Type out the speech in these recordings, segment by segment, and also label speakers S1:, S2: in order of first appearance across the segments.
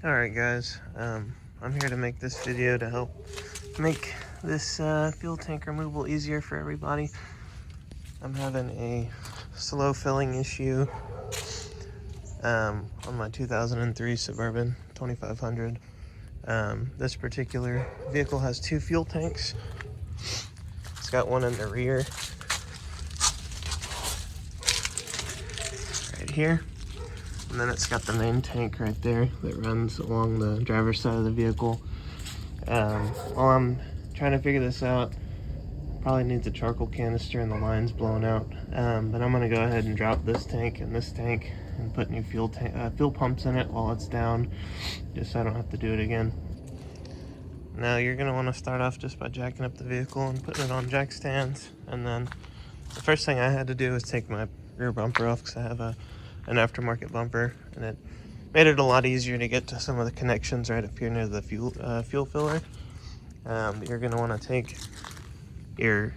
S1: Alright guys, I'm here to make this video to help make this fuel tank removal easier for everybody. I'm having a slow filling issue on my 2003 Suburban 2500. This particular vehicle has two fuel tanks. It's got one in the rear right here. And then it's got the main tank right there that runs along the driver's side of the vehicle. While I'm trying to figure this out, probably needs a charcoal canister and the line's blown out. But I'm gonna go ahead and drop this tank and this tank and put new fuel pumps in it while it's down, just so I don't have to do it again. Now you're gonna want to start off just by jacking up the vehicle and putting it on jack stands. And then the first thing I had to do was take my rear bumper off because I have an aftermarket bumper, and it made it a lot easier to get to some of the connections right up here near the fuel filler. You're going to want to take your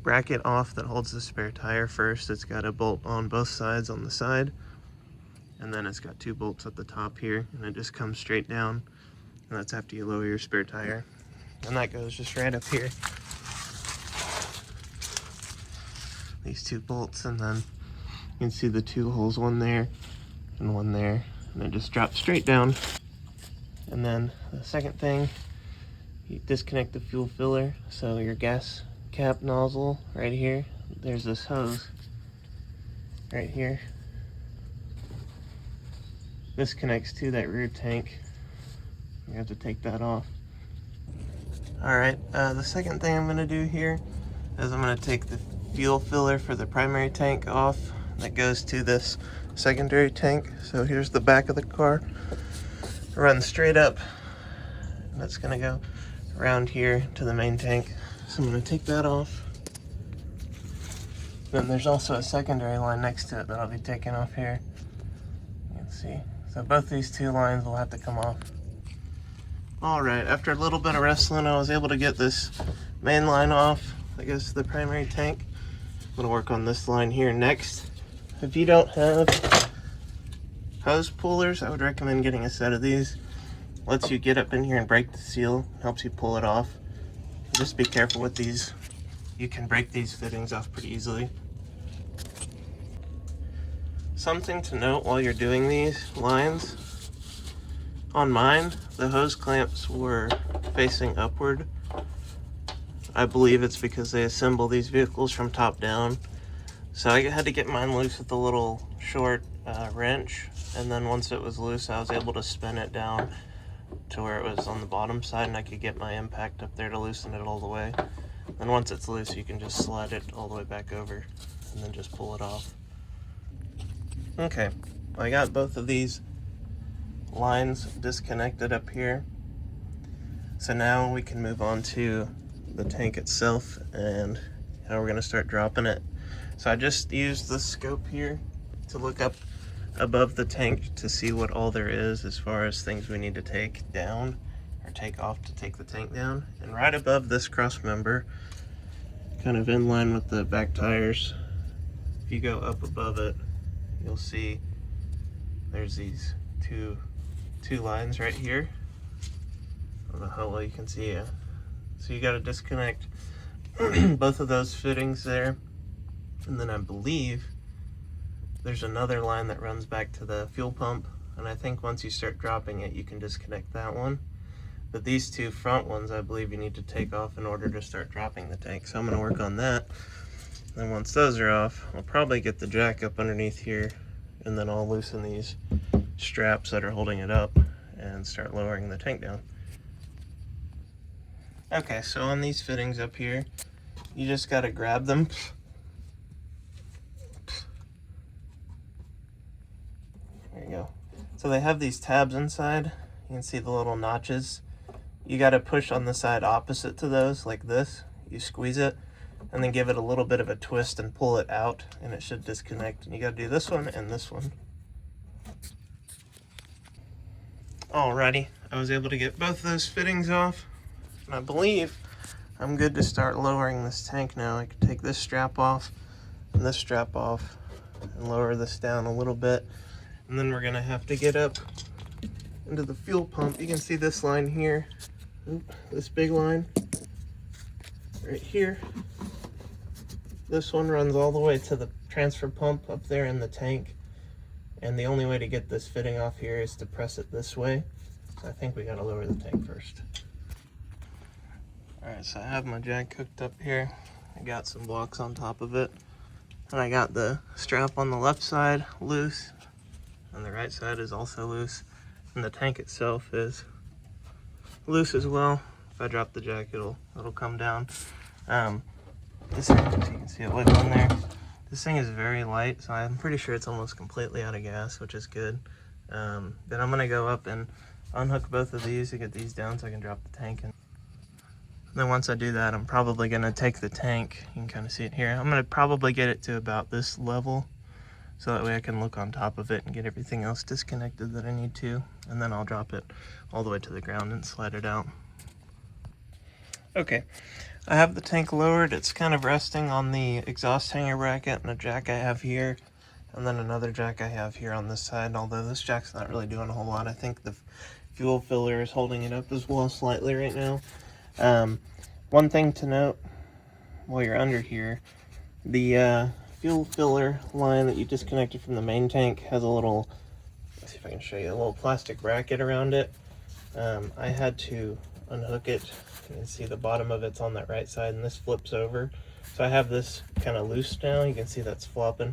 S1: bracket off that holds the spare tire first. It's got a bolt on both sides on the side, and then it's got two bolts at the top here, and it just comes straight down, and that's after you lower your spare tire, and that goes just right up here, these two bolts, and then you can see the two holes, one there and one there, and it just drops straight down. And then the second thing, you disconnect the fuel filler. So your gas cap nozzle right here, there's this hose right here. This connects to that rear tank. You have to take that off. Alright, the second thing I'm going to do here is I'm going to take the fuel filler for the primary tank off. That goes to this secondary tank. So here's the back of the car, runs straight up, and that's gonna go around here to the main tank. So I'm gonna take that off. Then there's also a secondary line next to it that I'll be taking off here. You can see. So both these two lines will have to come off. Alright, after a little bit of wrestling, I was able to get this main line off that goes to the primary tank. I'm gonna work on this line here next. If you don't have hose pullers, I would recommend getting a set of these. Lets you get up in here and break the seal, helps you pull it off. Just be careful with these. You can break these fittings off pretty easily. Something to note while you're doing these lines, on mine, the hose clamps were facing upward. I believe it's because they assemble these vehicles from top down. So I had to get mine loose with a little short wrench, and then once it was loose, I was able to spin it down to where it was on the bottom side, and I could get my impact up there to loosen it all the way. And once it's loose, you can just slide it all the way back over and then just pull it off. Okay, I got both of these lines disconnected up here. So now we can move on to the tank itself and how we're gonna start dropping it. So I just used the scope here to look up above the tank to see what all there is as far as things we need to take down or take off to take the tank down. And right above this cross member, kind of in line with the back tires, if you go up above it, you'll see there's these two lines right here. I don't know how well you can see it. So you got to disconnect both of those fittings there. And then I believe there's another line that runs back to the fuel pump, and I think once you start dropping it, you can disconnect that one. But these two front ones, I believe you need to take off in order to start dropping the tank. So I'm going to work on that. And once those are off, I'll probably get the jack up underneath here, and then I'll loosen these straps that are holding it up and start lowering the tank down. Okay, so on these fittings up here, you just got to grab them. There you go. So they have these tabs inside. You can see the little notches. You got to push on the side opposite to those, like this. You squeeze it, and then give it a little bit of a twist and pull it out, and it should disconnect. And you got to do this one and this one. Alrighty, I was able to get both those fittings off, and I believe I'm good to start lowering this tank now. I can take this strap off and this strap off and lower this down a little bit. And then we're gonna have to get up into the fuel pump, you can see this line here. Oop, this big line right here. This one runs all the way to the transfer pump up there in the tank. And the only way to get this fitting off here is to press it this way. So I think we gotta lower the tank first. All right, so I have my jack hooked up here. I got some blocks on top of it. And I got the strap on the left side loose, and the right side is also loose. And the tank itself is loose as well. If I drop the jack, it'll come down. This thing, as you can see it wiggling there. This thing is very light, so I'm pretty sure it's almost completely out of gas, which is good. Then I'm gonna go up and unhook both of these to get these down so I can drop the tank in. And then once I do that, I'm probably gonna take the tank, you can kind of see it here. I'm gonna probably get it to about this level, so that way I can look on top of it and get everything else disconnected that I need to. And then I'll drop it all the way to the ground and slide it out. Okay, I have the tank lowered. It's kind of resting on the exhaust hanger bracket and a jack I have here, and then another jack I have here on this side, although this jack's not really doing a whole lot. I think the fuel filler is holding it up as well slightly right now. One thing to note while you're under here, the fuel filler line that you disconnected from the main tank has a little, let's see if I can show you, a little plastic bracket around it. I had to unhook it. You can see the bottom of it's on that right side, and this flips over. So I have this kind of loose now. You can see that's flopping.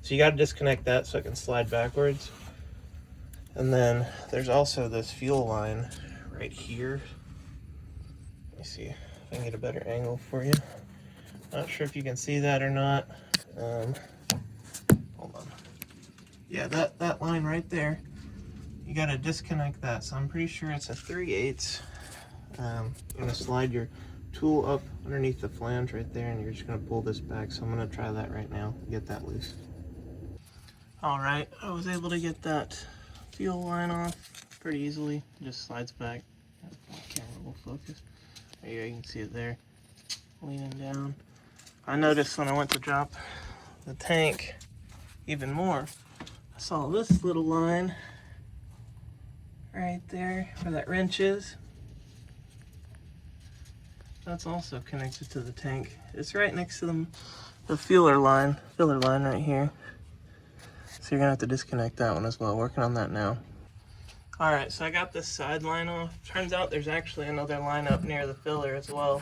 S1: So you got to disconnect that so it can slide backwards. And then there's also this fuel line right here. Let me see if I can get a better angle for you. Not sure if you can see that or not. Hold on. Yeah, that line right there, you got to disconnect that. So I'm pretty sure it's a 3/8. You're going to slide your tool up underneath the flange right there, and you're just going to pull this back. So I'm going to try that right now, get that loose. All right, I was able to get that fuel line off pretty easily. It just slides back. Camera will focus. There you go, you can see it there, leaning down. I noticed when I went to drop the tank even more, I saw this little line right there where that wrench is. That's also connected to the tank. It's right next to the filler line right here. So you're gonna have to disconnect that one as well. Working on that now. All right, so I got this side line off. Turns out there's actually another line up near the filler as well.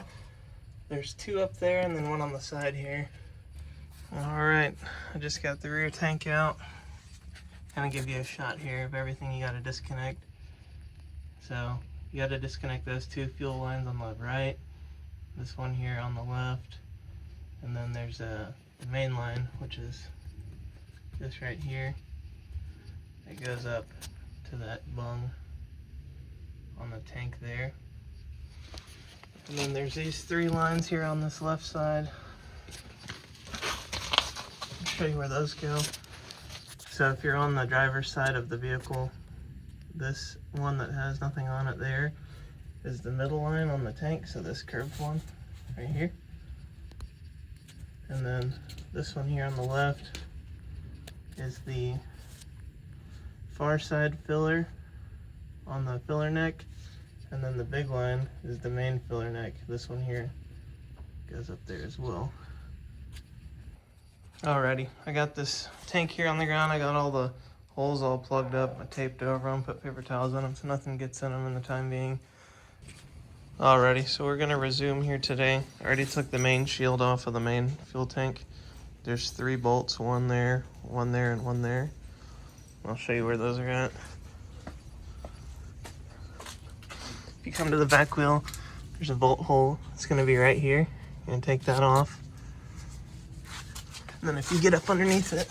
S1: There's two up there and then one on the side here. All right, I just got the rear tank out. Kind of give you a shot here of everything you gotta disconnect. So you gotta disconnect those two fuel lines on the right, this one here on the left, and then there's the main line, which is this right here. It goes up to that bung on the tank there. And then there's these three lines here on this left side. I'll show you where those go. So if you're on the driver's side of the vehicle, this one that has nothing on it there is the middle line on the tank, so this curved one right here. And then this one here on the left is the far side filler on the filler neck, and then the big line is the main filler neck. This one here goes up there as well. Alrighty, I got this tank here on the ground. I got all the holes all plugged up. I taped over them, put paper towels on them so nothing gets in them in the time being. Alrighty, so we're gonna resume here today. I already took the main shield off of the main fuel tank. There's 3 bolts, one there, and one there. I'll show you where those are at. If you come to the back wheel, there's a bolt hole. It's gonna be right here. You're gonna take that off. And then if you get up underneath it,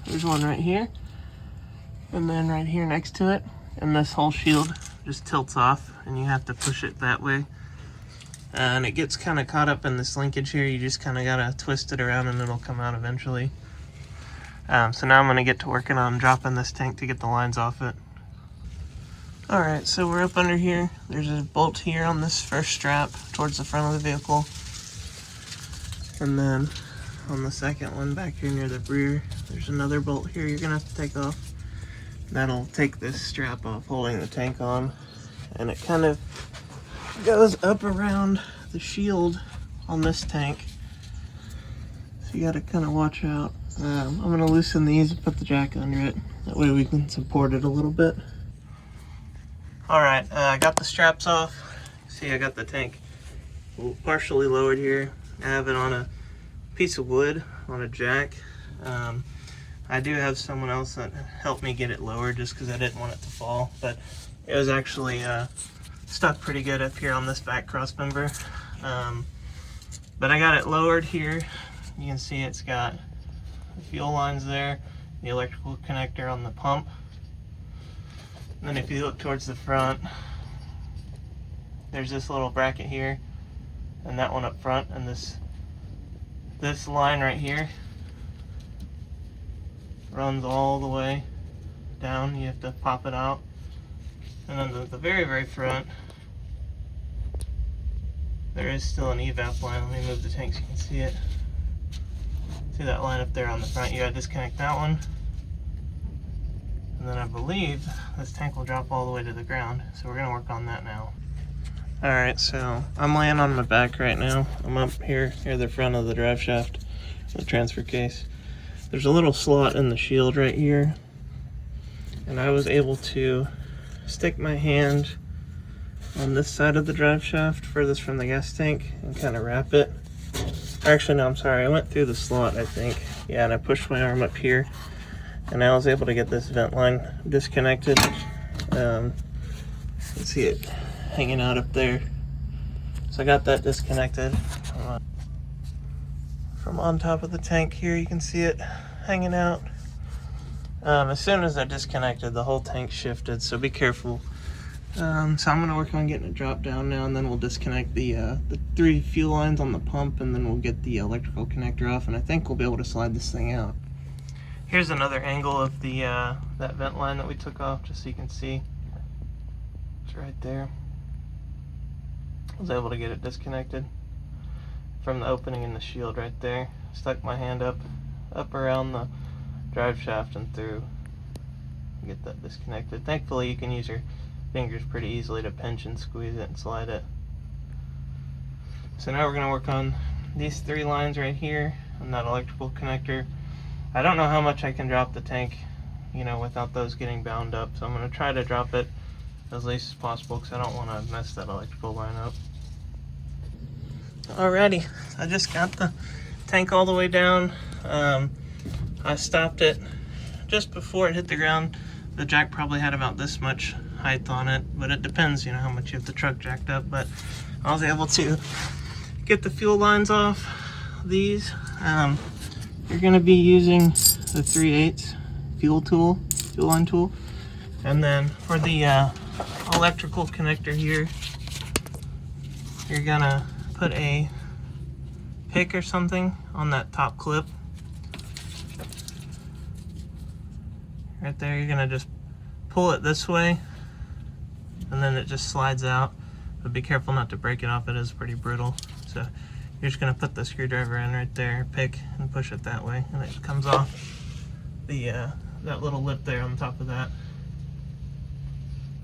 S1: there's one right here, and then right here next to it, and this whole shield just tilts off, and you have to push it that way. And it gets kind of caught up in this linkage here. You just kind of gotta twist it around and it'll come out eventually. So now I'm gonna get to working on dropping this tank to get the lines off it. All right, so we're up under here. There's a bolt here on this first strap towards the front of the vehicle. And then on the second one back here near the rear. There's another bolt here you're gonna have to take off. That'll take this strap off holding the tank on, and it kind of goes up around the shield on this tank. So you gotta kind of watch out. I'm gonna loosen these and put the jack under it. That way we can support it a little bit. Alright, I got the straps off. See, I got the tank partially lowered here. I have it on a piece of wood on a jack. I do have someone else that helped me get it lowered just because I didn't want it to fall, but it was actually stuck pretty good up here on this back cross member. But I got it lowered here. You can see it's got the fuel lines there, the electrical connector on the pump. And then if you look towards the front, there's this little bracket here and that one up front, and this line right here runs all the way down. You have to pop it out. And then the very, very front, there is still an evap line. Let me move the tank so you can see it. See that line up there on the front? You gotta disconnect that one. And then I believe this tank will drop all the way to the ground. So we're gonna work on that now. Alright, so I'm laying on my back right now. I'm up here near the front of the drive shaft, the transfer case. There's a little slot in the shield right here. And I was able to stick my hand on this side of the drive shaft, furthest from the gas tank, and kind of wrap it. Actually, no, I'm sorry. I went through the slot, I think. Yeah, and I pushed my arm up here, and I was able to get this vent line disconnected. You can see it hanging out up there. So I got that disconnected. From on top of the tank here, you can see it hanging out. As soon as I disconnected, the whole tank shifted, so be careful. So I'm gonna work on getting it dropped down now, and then we'll disconnect the 3 fuel lines on the pump, and then we'll get the electrical connector off, and I think we'll be able to slide this thing out. Here's another angle of the that vent line that we took off, just so you can see. It's right there. I was able to get it disconnected from the opening in the shield right there. Stuck my hand up around the drive shaft and through. Get that disconnected. Thankfully, you can use your fingers pretty easily to pinch and squeeze it and slide it. So now we're going to work on these 3 lines right here and that electrical connector. I don't know how much I can drop the tank, you know, without those getting bound up. So I'm going to try to drop it as least as possible because I don't want to mess that electrical line up. Alrighty, I just got the tank all the way down. I stopped it just before it hit the ground. The jack probably had about this much height on it, but it depends, you know, how much you have the truck jacked up. But I was able to get the fuel lines off these. You're going to be using the 3/8 fuel line tool. And then for the electrical connector here, you're going to put a pick or something on that top clip. Right there, you're gonna just pull it this way, and then it just slides out. But be careful not to break it off, it is pretty brittle. So you're just gonna put the screwdriver in right there, pick, and push it that way, and it comes off the that little lip there on top of that.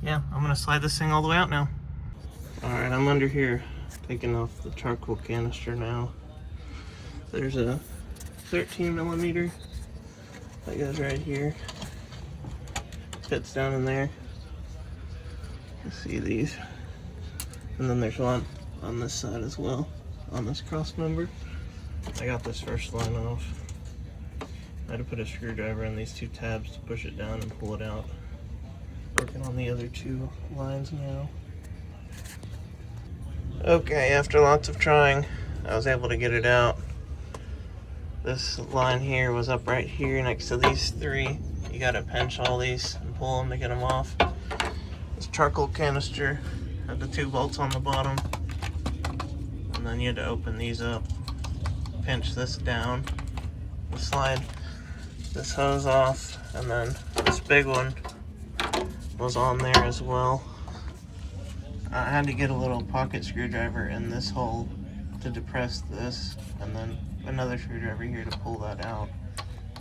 S1: Yeah, I'm gonna slide this thing all the way out now. Alright, I'm under here taking off the charcoal canister now. There's a 13mm that goes right here. Fits down in there. You see these. And then there's one on this side as well, on this cross member. I got this first line off. I had to put a screwdriver in these 2 tabs to push it down and pull it out. Working on the other 2 lines now. Okay, after lots of trying, I was able to get it out. This line here was up right here next to these 3. You gotta pinch all these and pull them to get them off. This charcoal canister had the 2 bolts on the bottom. And then you had to open these up, pinch this down, slide this hose off, and then this big one was on there as well. I had to get a little pocket screwdriver in this hole to depress this, and then another screwdriver here to pull that out.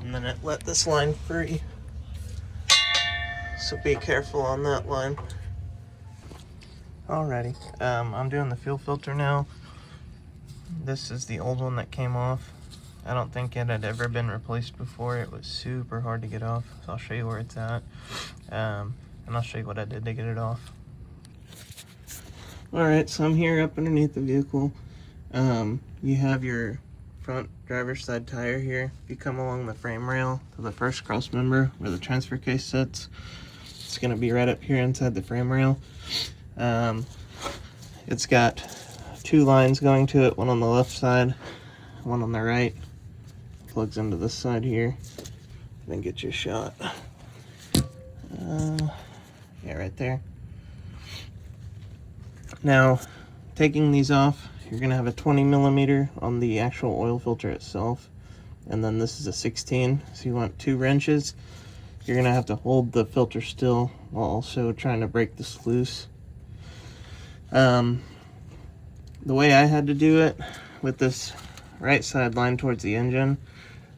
S1: And then it let this line free. So be careful on that line. Alrighty, I'm doing the fuel filter now. This is the old one that came off. I don't think it had ever been replaced before. It was super hard to get off. So I'll show you where it's at. And I'll show you what I did to get it off. Alright, so I'm here up underneath the vehicle. You have your front driver's side tire here. If you come along the frame rail to the first cross member where the transfer case sits, it's going to be right up here inside the frame rail. It's got two lines going to it, one on the left side, one on the right. Plugs into this side here. Then get you a shot. Yeah, right there. Now, taking these off, you're going to have a 20 millimeter on the actual oil filter itself. And then this is a 16, so you want 2 wrenches. You're going to have to hold the filter still while also trying to break this loose. The way I had to do it with this right side line towards the engine,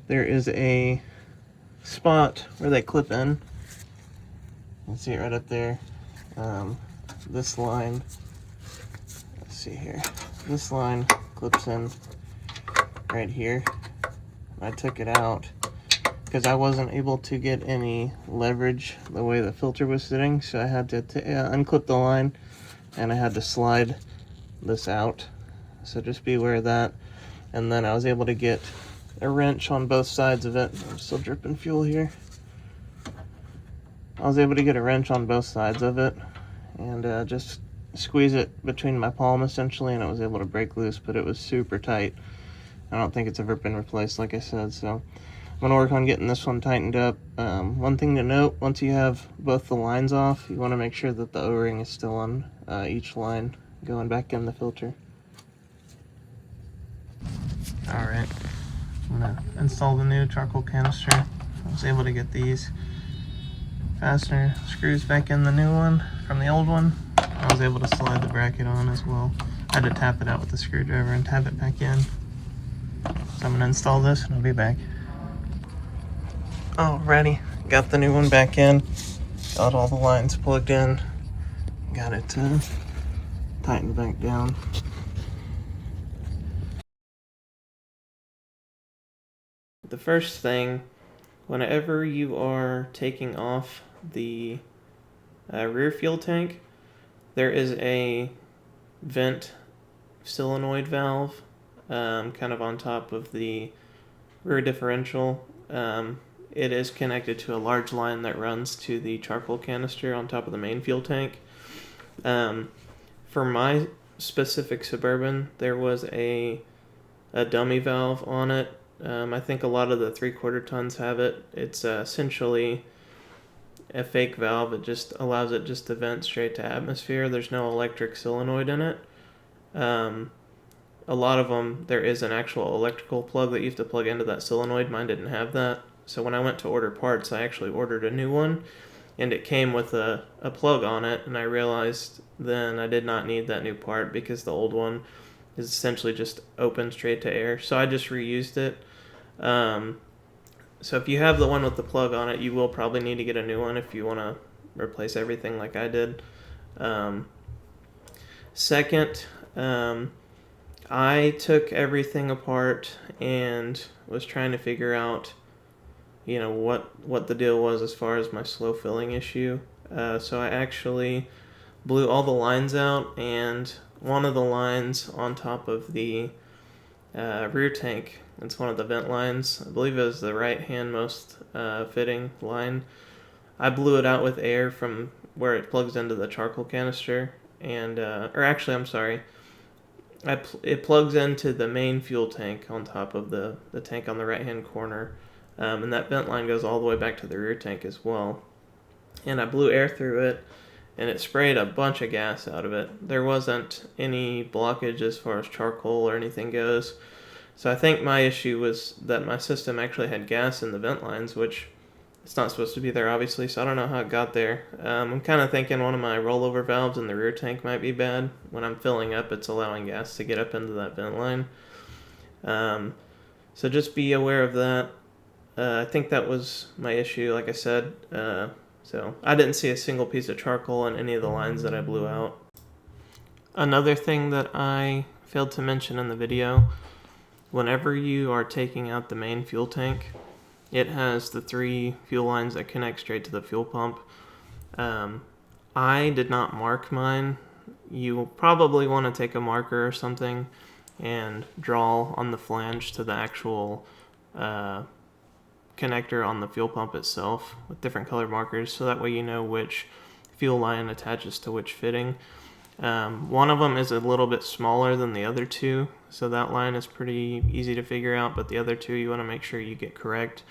S1: there is a spot where they clip in. You can see it right up there. This line, let's see here, this line clips in right here. I took it out because I wasn't able to get any leverage the way the filter was sitting, so I had to unclip the line and I had to slide this out. So just be aware of that. And then I was able to get a wrench on both sides of it. I'm still dripping fuel here. I was able to get a wrench on both sides of it and just squeeze it between my palm essentially, and it was able to break loose, but it was super tight. I don't think it's ever been replaced, like I said, so I'm going to work on getting this one tightened up. One thing to note, once you have both the lines off, you want to make sure that the O-ring is still on each line going back in the filter. Alright, I'm going to install the new charcoal canister. I was able to get these fastener screws back in the new one from the old one. I was able to slide the bracket on as well. I had to tap it out with the screwdriver and tap it back in. So I'm going to install this and I'll be back. Alrighty, got the new one back in. Got all the lines plugged in. Got it tightened back down. The first thing, whenever you are taking off the rear fuel tank, there is a vent solenoid valve kind of on top of the rear differential. It is connected to a large line that runs to the charcoal canister on top of the main fuel tank. For my specific Suburban, there was a dummy valve on it. I think a lot of the 3/4 tons have it. It's essentially a fake valve. It just allows it just to vent straight to atmosphere. There's no electric solenoid in it. A lot of them, there is an actual electrical plug that you have to plug into that solenoid. Mine didn't have that. So when I went to order parts, I actually ordered a new one, and it came with a plug on it, and I realized then I did not need that new part because the old one is essentially just open straight to air. So I just reused it. So if you have the one with the plug on it, you will probably need to get a new one if you want to replace everything like I did. Second, I took everything apart and was trying to figure out, what the deal was as far as my slow filling issue. So I actually blew all the lines out, and one of the lines on top of the rear tank, it's one of the vent lines, I believe it was the right hand most fitting line. I blew it out with air from where it plugs into the charcoal canister, and it plugs into the main fuel tank on top of the tank on the right hand corner, and that vent line goes all the way back to the rear tank as well. And I blew air through it, and it sprayed a bunch of gas out of it. There wasn't any blockage as far as charcoal or anything goes. So I think my issue was that my system actually had gas in the vent lines, which It's not supposed to be there, obviously, so I don't know how it got there. I'm kind of thinking one of my rollover valves in the rear tank might be bad. When I'm filling up, it's allowing gas to get up into that vent line. So just be aware of that. I think that was my issue, like I said. So I didn't see a single piece of charcoal on any of the lines that I blew out. Another thing that I failed to mention in the video, whenever you are taking out the main fuel tank, it has the 3 fuel lines that connect straight to the fuel pump. I did not mark mine. You will probably want to take a marker or something and draw on the flange to the actual connector on the fuel pump itself with different colored markers, so that way you know which fuel line attaches to which fitting. One of them is a little bit smaller than the other 2, so that line is pretty easy to figure out, but the other 2 you want to make sure you get correct.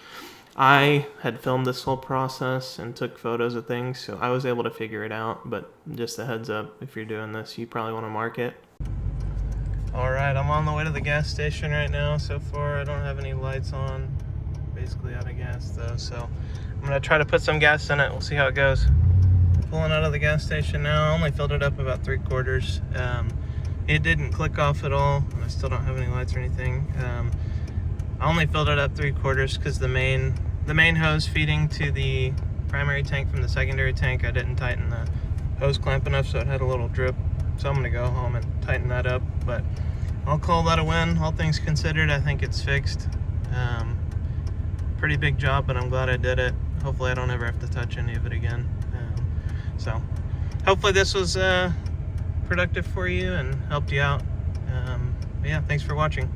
S1: I had filmed this whole process and took photos of things, so I was able to figure it out, but just a heads up, if you're doing this, you probably want to mark it. Alright, I'm on the way to the gas station right now. So far I don't have any lights on, basically out of gas though, so I'm going to try to put some gas in it. We'll see how it goes. Pulling out of the gas station now. I only filled it up about 3/4. It didn't click off at all. I still don't have any lights or anything. I only filled it up 3/4 because the main hose feeding to the primary tank from the secondary tank, I didn't tighten the hose clamp enough, so it had a little drip. So I'm gonna go home and tighten that up, but I'll call that a win. All things considered, I think it's fixed. Pretty big job, but I'm glad I did it. Hopefully I don't ever have to touch any of it again. So hopefully this was productive for you and helped you out. But yeah, thanks for watching.